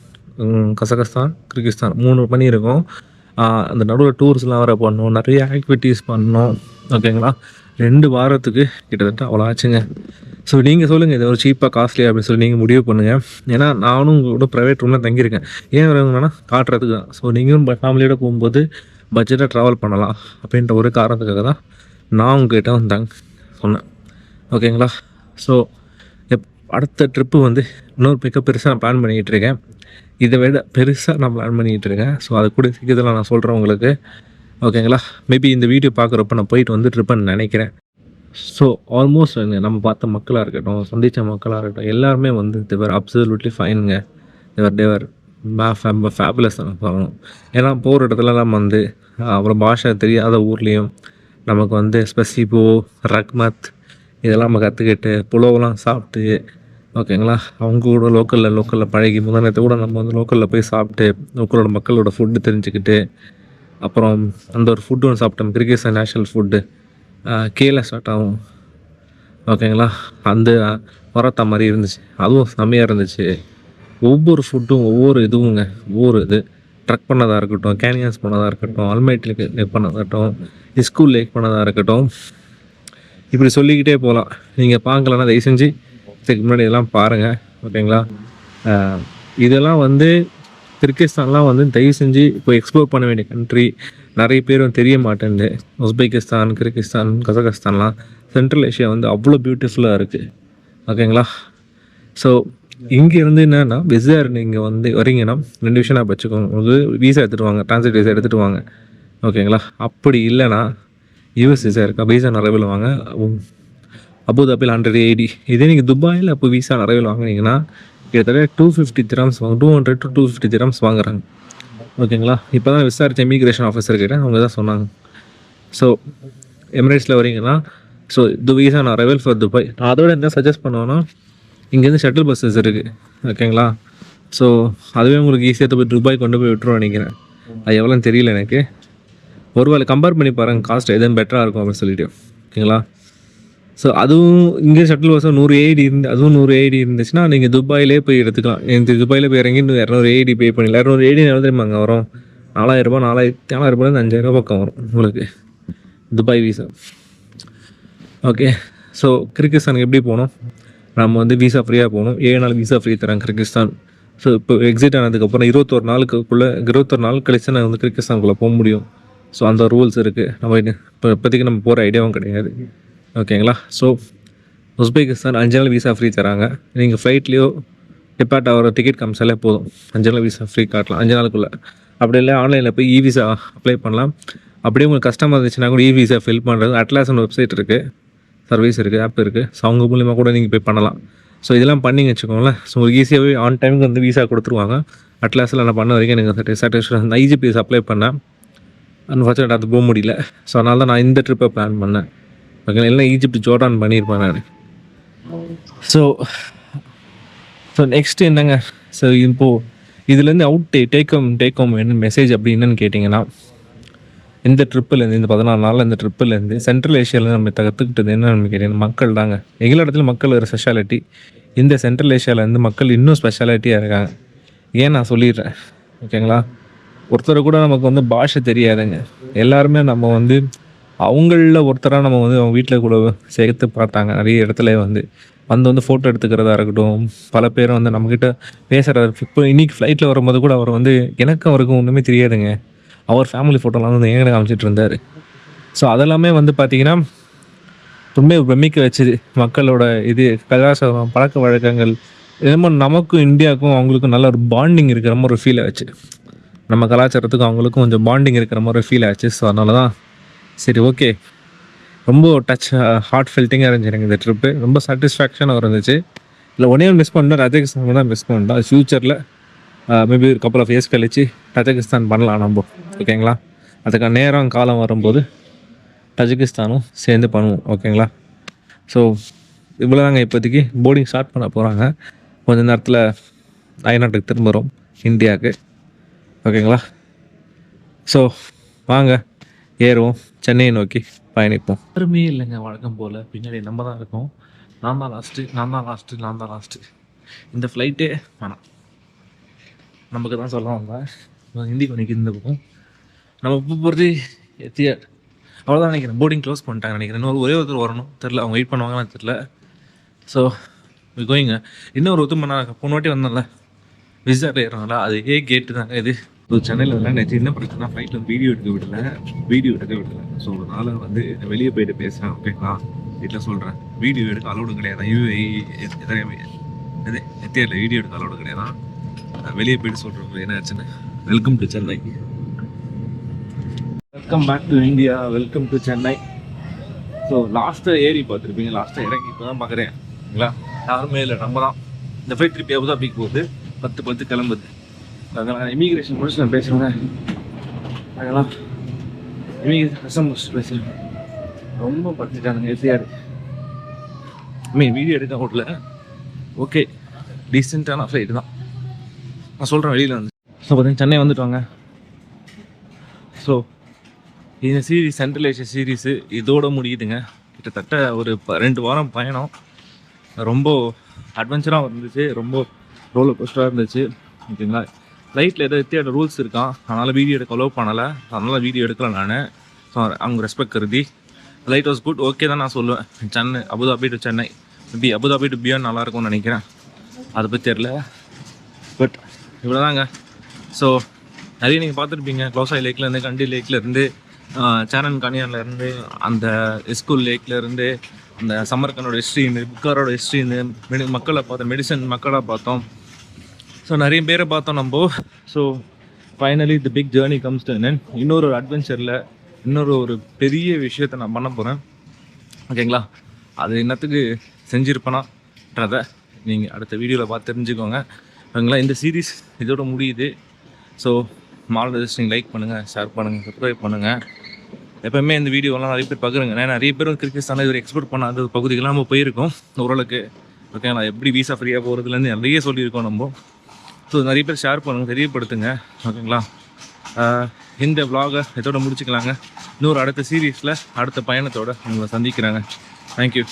S1: கசகஸ்தான், கிர்கிஸ்தான் 3 பண்ணியிருக்கோம். அந்த நடுவில் டூர்ஸ்லாம் வேறு பண்ணோம், நிறைய ஆக்டிவிட்டீஸ் பண்ணோம். ஓகேங்களா? 2 வாரத்துக்கு கிட்டத்தட்ட அவ்வளோ ஆச்சுங்க. ஸோ நீங்கள் சொல்லுங்கள், இது ஒரு சீப்பாக காஸ்ட்லியாக அப்படின்னு சொல்லி நீங்கள் முடிவு பண்ணுங்கள். ஏன்னா நானும் உங்களோட ப்ரைவேட் ரூமில் தங்கியிருக்கேன். ஏன் வரணுங்கன்னா காட்டுறதுக்கு தான். ஸோ நீங்களும் ஃபேமிலியோடு போகும்போது பட்ஜெட்டாக ட்ராவல் பண்ணலாம் அப்படின்ற ஒரு காரணத்துக்காக தான் நான் உங்கள்கிட்ட வந்தாங்க சொன்னேன். ஓகேங்களா? ஸோ அடுத்த ட்ரிப்பு வந்து இன்னொரு பெருசாக நான் பிளான் பண்ணிக்கிட்டு இருக்கேன். இதை விட பெருசாக நான் பிளான் பண்ணிக்கிட்டு இருக்கேன். ஸோ அது கூட சீக்கிரத்தில் நான் சொல்கிறேன் உங்களுக்கு. ஓகேங்களா? மேபி இந்த வீடியோ பார்க்குறப்ப நான் போயிட்டு வந்துட்டுருப்பேன்னு நினைக்கிறேன். ஸோ ஆல்மோஸ்ட் நம்ம பார்த்த மக்களாக இருக்கட்டும், சந்தித்த மக்களாக இருக்கட்டும், எல்லாருமே வந்து தேவர் அப்சல்யூட்லி ஃபைனுங்க. தேவர் ஃபேபுலஸ் தான் சொல்லணும். ஏன்னா போகிற இடத்துலலாம் வந்து அப்புறம் பாஷை தெரியாத ஊர்லேயும் நமக்கு வந்து ஸ்பெசிபோ, ரக்மத் இதெல்லாம் நம்ம கற்றுக்கிட்டு புலவெலாம் சாப்பிட்டு, ஓகேங்களா, அவங்க கூட லோக்கலில் பழகி முதலத்தை கூட நம்ம வந்து லோக்கலில் போய் சாப்பிட்டு லோக்கலோட மக்களோட ஃபுட்டு தெரிஞ்சுக்கிட்டு, அப்புறம் அந்த ஒரு ஃபுட்டு ஒன்று சாப்பிட்டோம், கிர்கிஸ்தான் நேஷ்னல் ஃபுட்டு கேல ஸ்டார்ட் ஆகும். ஓகேங்களா? அந்த
S2: பரோட்டா மாதிரி இருந்துச்சு, அதுவும் செம்மையாக இருந்துச்சு. ஒவ்வொரு ஃபுட்டும் ஒவ்வொரு இதுவுங்க, ஒவ்வொரு இது ட்ரக் பண்ணதாக இருக்கட்டும், கேனியான்ஸ் பண்ணதாக இருக்கட்டும், அல்மைட்டில் லேக் பண்ணதாக இருக்கட்டும், ஸ்கூல் லேக் பண்ணதாக இருக்கட்டும், இப்படி சொல்லிக்கிட்டே போகலாம். நீங்கள் பார்க்கலன்னா தயவு செஞ்சு இதுக்கு முன்னாடி இதெல்லாம் பாருங்கள், ஓகேங்களா? இதெல்லாம் வந்து கிர்கிஸ்தான்லாம் வந்து தயவு செஞ்சு இப்போ எக்ஸ்ப்ளோர் பண்ண வேண்டிய கண்ட்ரி. நிறைய பேரும் தெரிய மாட்டேங்குது. உஸ்பெகிஸ்தான், கிர்கிஸ்தான், கசகஸ்தான்லாம் சென்ட்ரல் ஏஷியா வந்து அவ்வளோ பியூட்டிஃபுல்லாக இருக்குது, ஓகேங்களா? ஸோ இங்கேருந்து என்னென்னா விசார் நீங்கள் வந்து வரீங்கன்னா 2 விஷயம் நான் வச்சுக்கோங்க. ஒரு வீசா எடுத்துகிட்டு வாங்க, ட்ரான்ஸ்லேட் வீசா எடுத்துகிட்டு வாங்க, ஓகேங்களா? அப்படி இல்லைனா யூஎஸ் விசா இருக்கா, வீசா நிறைவில் வாங்க. அபுதாபியில் 180. இதே நீங்கள் துபாயில் அப்போ வீசா நிறைவில் வாங்கினீங்கன்னா கிட்டத்தட்ட 250 திரம்ஸ் வாங்க, 200 to 250 திரம்ஸ் வாங்குறாங்க, ஓகேங்களா? இப்போ தான் விசாரிச்ச இமிக்ரேஷன் ஆஃபீஸர் கிட்ட அவங்க தான் சொன்னாங்க. ஸோ எமிரேட்ஸில் வரீங்கன்னா so visa arrival for Dubai. நான் அதோட என்ன சஜஸ்ட் பண்ணுவேன்னா இங்கேருந்து ஷட்டில் பஸ்ஸஸ் இருக்குது, ஓகேங்களா? ஸோ அதுவே உங்களுக்கு ஈஸியாக போய் துபாய் கொண்டு போய் விட்டுருவோம் நினைக்கிறேன். அது எவ்வளோன்னு தெரியல எனக்கு. ஒரு வேளை கம்பேர் பண்ணி பாருங்கள், காஸ்ட் எதுவும் பெட்டராக இருக்கும் அப்படின்னு சொல்லிட்டு, ஓகேங்களா? ஸோ அதுவும் இங்கே ஷட்டில் பஸ்ஸும் 100 AED இருந்து, அதுவும் 100 AED இருந்துச்சுன்னா நீங்கள் துபாயிலே போய் எடுத்துக்கலாம். எனக்கு துபாயில் போய் இறங்கி 200 AED பே பண்ணிடலாம். 200 AED எவ்வளோ தெரியுமா அங்கே வரும்? 4000 ரூபா, 4000 5000 பக்கம் வரும் உங்களுக்கு துபாய் வீசா, ஓகே? ஸோ கிர்கிஸ்தானுக்கு எப்படி போகணும்? நம்ம வந்து வீசா ஃப்ரீயாக போகணும். 7 நாள் வீசா ஃப்ரீ தராங்க கிர்கிஸ்தான். ஸோ இப்போ எக்ஸிட் ஆனதுக்கப்புறம் 21 நாள் கழிச்சு நான் வந்து கிர்கிஸ்தானுக்குள்ளே போக முடியும். ஸோ அந்த ரூல்ஸ் இருக்குது. நம்ம இப்போதைக்கு நம்ம போகிற ஐடியாவும் கிடையாது, ஓகேங்களா? ஸோ உஸ்பெகிஸ்தான் 5 நாள் வீசா ஃப்ரீ தராங்க. நீங்கள் ஃப்ளைட்லேயோ டிபார்ட் ஆகிற டிக்கெட் காமிச்சாலே போதும், 5 நாள் வீசா ஃப்ரீ காட்டலாம் 5 நாளுக்குள்ளே. அப்படி இல்லை ஆன்லைனில் போய் விசா அப்ளை பண்ணலாம். அப்படியே உங்களுக்கு கஷ்டமாக இருந்துச்சுன்னா கூட விசா ஃபில் பண்ணுறது அட்லாஸ்னு வெப்சைட் இருக்குது, சர்வீஸ் இருக்குது, ஆப் இருக்குது. ஸோ அவங்க மூலிமா கூட நீங்கள் போய் பண்ணலாம். ஸோ இதெல்லாம் பண்ணிங்க வச்சுக்கோங்களேன். ஸோ உங்களுக்கு ஈஸியாகவே ஆன் டைமுக்கு வந்து வீசா கொடுத்துருவாங்க. அட்லாஸில் நான் பண்ண வரைக்கும் எனக்கு சாட்டிஸ்ஃபேக்ஷன். நான் IGPS அப்ளை பண்ணேன், அன்ஃபார்ச்சுனேட் அது போக முடியல. ஸோ அதனால தான் நான் இந்த ட்ரிப்பை பிளான் பண்ணேன், ஓகே? எல்லாம் ஈஜிப்ட் ஜோர்டான் பண்ணியிருப்பேன் நான். ஸோ நெக்ஸ்ட்டு என்னங்க? ஸோ இப்போது இதுலேருந்து டேக் ஹோம் என்ன மெசேஜ் அப்படி என்னன்னு கேட்டிங்கன்னா, இந்த ட்ரிப்பிலேருந்து இந்த 14 நாளில் இந்த ட்ரிப்பிலேருந்து சென்ட்ரல் ஏஷியாவில் நம்ம கற்றுக்கிட்டது என்னென்னு கேட்டிங்கன்னா, மக்கள் தாங்க. எல்லா இடத்துலையும் மக்கள் ஒரு ஸ்பெஷாலிட்டி. இந்த சென்ட்ரல் ஏஷியாவிலேருந்து மக்கள் இன்னும் ஸ்பெஷாலிட்டியாக இருக்காங்க. ஏன் நான் சொல்லிடுறேன், ஓகேங்களா? ஒருத்தர் கூட நமக்கு வந்து பாஷை தெரியாதுங்க. எல்லாருமே நம்ம வந்து அவங்களில் ஒருத்தராக நம்ம வந்து அவங்க வீட்டில் கூட சேர்த்து பார்த்தாங்க. நிறைய இடத்துல வந்து ஃபோட்டோ எடுத்துக்கிறதா இருக்கட்டும், பல பேர் வந்து நம்மக்கிட்ட பேசுகிறாரு. இப்போ இன்றைக்கி ஃப்ளைட்டில் வரும்போது கூட அவர் வந்து எனக்கும் அவருக்கும் ஒன்றுமே தெரியாதுங்க. அவர் ஃபேமிலி ஃபோட்டோலாம் வந்து எங்கே காமிச்சிட்டு இருந்தார். ஸோ அதெல்லாமே வந்து பார்த்திங்கன்னா ரொம்ப பிரமிக்க வச்சுது. மக்களோட கலாச்சாரம், பழக்க வழக்கங்கள், என்னமோ நமக்கும் இந்தியாவுக்கும் அவங்களுக்கும் நல்ல ஒரு பாண்டிங் இருக்கிற மாதிரி ஒரு ஃபீல் ஆச்சு. நம்ம கலாச்சாரத்துக்கும் அவங்களுக்கும் கொஞ்சம் பாண்டிங் இருக்கிற மாதிரி ஒரு ஃபீல் ஆச்சு. ஸோ அதனால தான் சரி, ஓகே, ரொம்ப ஹார்ட் ஃபெல்ட்டிங்காக இருந்துச்சு எனக்கு இந்த ட்ரிப்பு. ரொம்ப சாட்டிஸ்ஃபேக்ஷனாக இருந்துச்சு. இல்லை ஒன்றே மிஸ் பண்ணேன், கஜகஸ்தான் தான் மிஸ் பண்ணிட்டோம். அது ஃப்யூச்சரில் மேபி ஒரு கப்பல் ஆஃப் இயர்ஸ் கழிச்சு கஜகஸ்தான் பண்ணலாம் நம்ம, ஓகேங்களா? அதுக்கான நேரம் காலம் வரும்போது தஜிகிஸ்தானும் சேர்ந்து பண்ணுவோம், ஓகேங்களா? ஸோ இவ்வளோ தாங்க இப்போதைக்கு. போர்டிங் ஸ்டார்ட் பண்ண போகிறாங்க. கொஞ்ச நேரத்தில் அயல்நாட்டுக்கு திரும்புகிறோம், இந்தியாவுக்கு, ஓகேங்களா? ஸோ வாங்க ஏறுவோம், சென்னையை நோக்கி பயணிப்போம். யாருமே இல்லைங்க, வழக்கம் போல் பின்னாடி நம்ம தான் இருக்கோம். நான் தான் லாஸ்ட்டு. இந்த ஃப்ளைட்டே வேணாம், நமக்கு தான் சொல்ல வந்தேன். ஹிந்தி பண்ணிக்கு இருந்துக்கும். நம்ம இப்போ போகிறது எத்தியாட், அவ்வளோதான் நினைக்கிறேன். போர்டிங் க்ளோஸ் பண்ணிட்டாங்க நினைக்கிறேன். இன்னொரு ஒருத்தர் வரணும், தெரில அவங்க வெயிட் பண்ணுவாங்கன்னு தெரில. ஸோ கோயிங்க. இன்னொரு ஒருத்தர் பண்ணாங்க. போன வாட்டி வந்தோம்ல விசாரில் ஏறாங்களா, அது கேட்டு தாங்க இது. ஸோ சென்னையில் வந்து நேற்று என்ன பிரச்சனை, ஃப்ளைட்டில் வந்து வீடியோ எடுக்க விடலை. ஸோ அதனால் வந்து வெளியே போயிட்டு பேசுகிறேன், ஓகேங்களா? வீட்டில் சொல்கிறேன், வீடியோ எடுக்க அலோடு கிடையாது. எத்தியாரில் வீடியோ எடுக்க அலோடு கிடையாது. வெளியே போயிட்டு சொல்கிறோம் என்ன ஆச்சுன்னு. Welcome to Chennai, welcome back to India, welcome to Chennai. So லாஸ்ட்டாக ஏறி பார்த்துருப்பீங்க, லாஸ்ட்டாக இறங்கி இப்போ தான் பார்க்குறேன்ங்களா. யாருமே இல்லை, நம்ம தான். இந்த ஃப்ளைட் ட்ரிப் அபுதாபிக்கு போகுது, 10 கிளம்புது. அதெல்லாம் இமிக்ரேஷன் முடிச்சு நான் பேசுகிறேன். அதெல்லாம் இமிக்ரேஷன் கஷ்டம் முடிச்சுட்டு பேசுகிறேன். ரொம்ப படுத்துட்டானுங்க எத்தியாரு. வீடியோ எடுக்க விடல, ஓகே, டீசெண்டான ஃப்ளைட்டு தான். நான் சொல்கிறேன் வெளியில் வந்து. ஸோ பார்த்தீங்கன்னா சென்னை வந்துட்டாங்க. ஸோ இந்த சீரீஸ் சென்ட்ரல் ஏஷியா சீரீஸு இதோட முடியுதுங்க. கிட்டத்தட்ட ஒரு 2 வாரம் பயணம். ரொம்ப
S1: அட்வென்ச்சராகவும் இருந்துச்சு, ரொம்ப ரோலர் கோஸ்டராக இருந்துச்சு. ஓகேங்களா, லைட்டில் ஏதோ எத்தியோட ரூல்ஸ் இருக்கான், அதனால் வீடியோ எடுக்க அலோவ் பண்ணலை, அதனால் வீடியோ எடுக்கலை நான். ஸோ அவங்க ரெஸ்பெக்ட் கருதி லைட் வாஸ் குட், ஓகே தான் நான் சொல்லுவேன். Chennai, Abu Dhabi to Chennai, maybe Abu Dhabi to பியான் நல்லாயிருக்கும்னு நினைக்கிறேன், அதை பற்றி தெரில. பட் இவ்வளோதாங்க. ஸோ நிறைய நீங்கள் பார்த்துருப்பீங்க, க்ளோசாய் லேக்லேருந்து, கண்டி லேக்லேருந்து, சேனன் கனியான்லேருந்து, அந்த ஸ்கூல் லேக்லேருந்து, அந்த சம்மர்கனோட ஹிஸ்ட்ரின்னு, புக்காரோட ஹிஸ்ட்ரின்னு, மக்களை பார்த்தோம், மெடிசன் மக்களாக பார்த்தோம். ஸோ நிறைய பேரை பார்த்தோம் நம்ம. So finally the big journey comes to end. இன்னொரு அட்வென்ச்சரில் ஒரு பெரிய விஷயத்தை நான் பண்ண போகிறேன். ஓகேங்களா, அது என்னத்துக்கு செஞ்சுருப்பேனான்றதை நீங்கள் அடுத்த வீடியோவில் பார்த்து தெரிஞ்சுக்கோங்க. ஓகேங்களா, இந்த சீரீஸ் இதோட முடியுது. ஸோ மாடல் நீங்கள் லைக் பண்ணுங்கள், ஷேர் பண்ணுங்கள், சப்ஸ்கிரைப் பண்ணுங்கள். எப்போவுமே இந்த வீடியோலாம் நிறைய பேர் பார்க்குறேங்க. நான் நிறைய பேர் கிரிக்கெட் இது எக்ஸ்போர்ட் பண்ணாத பகுதிகள்லாம் நம்ம போயிருக்கோம் ஓரளவுக்கு. ஓகேங்களா, எப்படி வீசா ஃப்ரீயாக போகிறதுலேருந்து நிறைய சொல்லியிருக்கோம் நம்ம. ஸோ நிறைய பேர் ஷேர் பண்ணுங்கள், தெரியப்படுத்துங்க. ஓகேங்களா, இந்த vlog-ஐ இதோட முடிச்சுக்கலாங்க. இன்னொரு அடுத்த சீரீஸில் அடுத்த பயணத்தோடு உங்களை சந்திக்கிறாங்க. தேங்க்யூ.